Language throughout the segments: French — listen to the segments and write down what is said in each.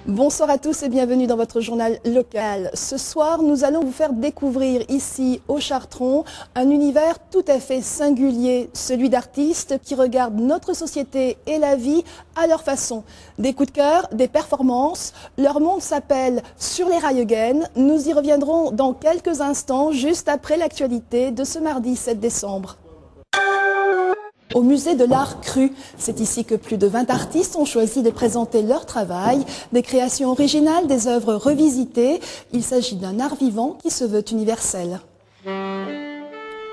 Bonsoir à tous et bienvenue dans votre journal local. Ce soir, nous allons vous faire découvrir ici au Chartron un univers tout à fait singulier, celui d'artistes qui regardent notre société et la vie à leur façon. Des coups de cœur, des performances, leur monde s'appelle Sur les rails again. Nous y reviendrons dans quelques instants, juste après l'actualité de ce mardi 7 décembre. Au musée de l'art cru, c'est ici que plus de 20 artistes ont choisi de présenter leur travail, des créations originales, des œuvres revisitées. Il s'agit d'un art vivant qui se veut universel.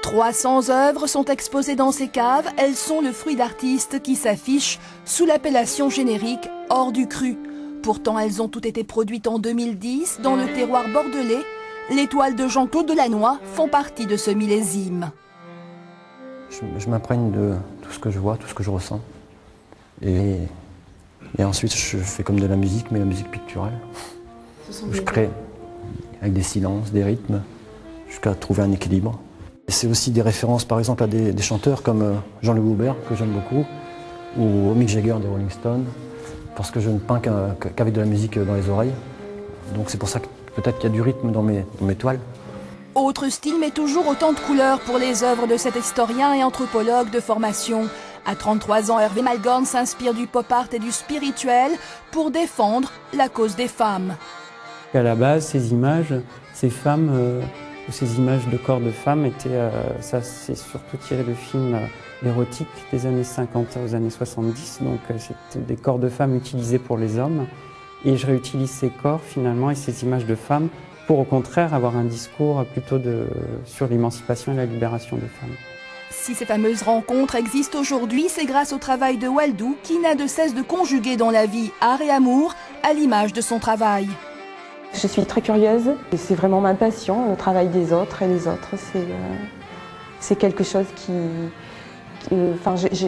300 œuvres sont exposées dans ces caves. Elles sont le fruit d'artistes qui s'affichent sous l'appellation générique hors du cru. Pourtant, elles ont toutes été produites en 2010 dans le terroir bordelais. Les toiles de Jean-Claude Delannoy font partie de ce millésime. Je m'imprègne de tout ce que je vois, tout ce que je ressens. Et ensuite, je fais comme de la musique, mais la musique picturale. Je crée avec des silences, des rythmes, jusqu'à trouver un équilibre. C'est aussi des références, par exemple, à des chanteurs comme Jean-Luc Goubert, que j'aime beaucoup, ou Mick Jagger des Rolling Stones, parce que je ne peins qu'avec de la musique dans les oreilles. Donc c'est pour ça que peut-être qu'il y a du rythme dans mes toiles. Autre style, mais toujours autant de couleurs pour les œuvres de cet historien et anthropologue de formation. À 33 ans, Hervé Malgorn s'inspire du pop art et du spirituel pour défendre la cause des femmes. À la base, ces images, ces femmes, ou ces images de corps de femmes étaient, ça c'est surtout tiré de films érotiques des années 50 aux années 70, donc c'était des corps de femmes utilisés pour les hommes. Et je réutilise ces corps finalement et ces images de femmes pour au contraire avoir un discours plutôt sur l'émancipation et la libération des femmes. Si ces fameuses rencontres existent aujourd'hui, c'est grâce au travail de Waldou qui n'a de cesse de conjuguer dans la vie art et amour à l'image de son travail. Je suis très curieuse et c'est vraiment ma passion, le travail des autres et les autres. C'est quelque chose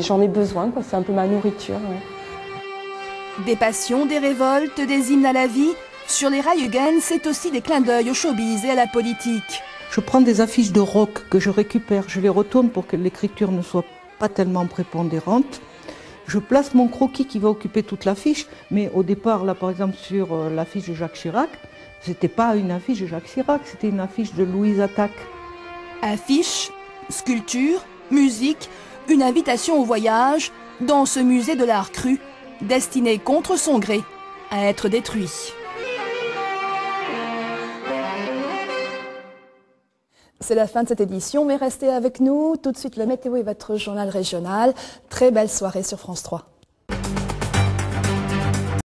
j'en ai besoin, quoi. C'est un peu ma nourriture. Ouais. Des passions, des révoltes, des hymnes à la vie. Sur les rails again, c'est aussi des clins d'œil au showbiz et à la politique. Je prends des affiches de rock que je récupère, je les retourne pour que l'écriture ne soit pas tellement prépondérante. Je place mon croquis qui va occuper toute l'affiche, mais au départ, là par exemple sur l'affiche de Jacques Chirac, c'était pas une affiche de Jacques Chirac, c'était une affiche de Louise Attaque. Affiches, sculptures, musique, une invitation au voyage dans ce musée de l'art cru, destiné contre son gré à être détruit. C'est la fin de cette édition, mais restez avec nous. Tout de suite, le météo et votre journal régional. Très belle soirée sur France 3.